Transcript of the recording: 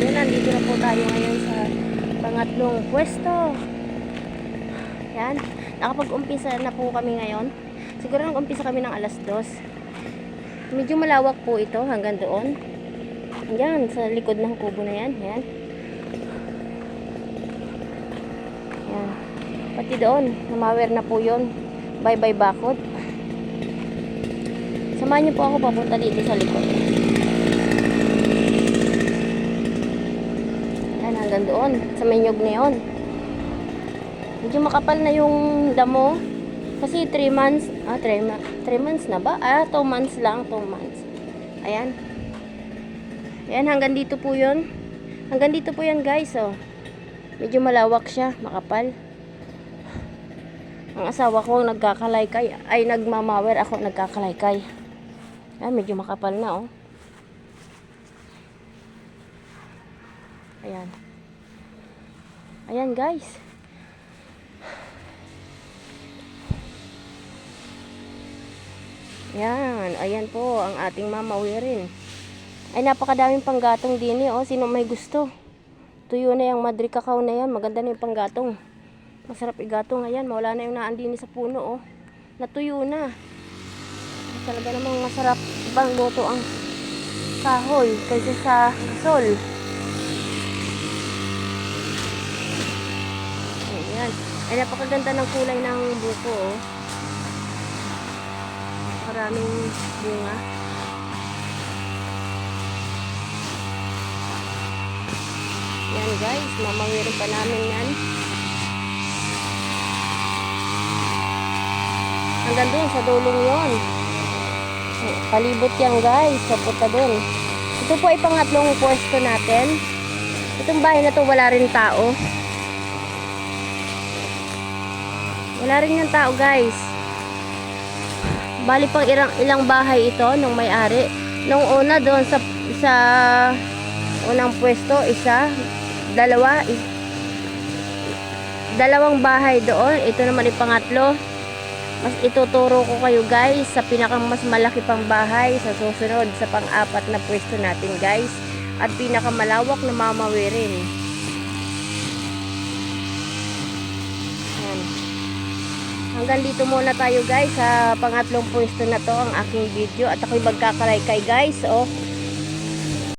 Yan, nandito na po tayo ngayon sa pangatlong pwesto. Yan, nakapag-umpisa na po kami ngayon. Siguro nag-umpisa kami ng alas 2. Medyo malawak po ito hanggang doon. Yan, sa likod ng kubo na yan. Yan. Yan. Pati doon, namawer na po yun. Bye-bye bakod. Samahan niyo po ako papunta dito sa likod. Yan, hanggang doon. Sa menyog na yun. Medyo makapal na yung damo. Kasi 3 months. 3 months na ba? 2 months lang. 2 months. Ayan. Ayan, hanggang dito po yun. Hanggang dito po yan guys. Oh. Medyo malawak siya. Makapal. Ang asawa ko nagkakalaykay. Ay, nagmamawer. Ako nagkakalaykay. Ayan, medyo makapal na oh. Ayan. Ayan guys. Yan, ayan po ang ating mamawirin. Ay, napakadaming panggatong din oh. Sino may gusto? Tuyo na yung Madre Cacao na yan. Maganda na yung panggatong. Masarap igatong. Ayan, mawala na yung naandini sa puno oh. Natuyo na. Talaga namang masarap ibang luto ang kahoy kaysa sa gasol. Ayan. Ay, napakaganda ng kulay ng buko oh. Maraming bunga. Yan guys, mamawirin pa namin yan. Hanggang doon sa dulong yon. Palibot yan guys, papunta doon. Ito po ay pangatlong pwesto natin. Itong bahay na to wala rin tao. Wala rin yung tao guys. Bali pang ilang bahay ito nung may-ari. Nung una doon sa unang pwesto, dalawang bahay doon. Ito naman yung pangatlo. Mas ituturo ko kayo guys sa pinakang mas malaki pang bahay sa susunod sa pang-apat na pwesto natin guys. At pinakamalawak na mamawirin. Hanggang dito muna tayo guys sa pangatlong pwesto na to ang aking video at ako'y magkakalaykay guys oh.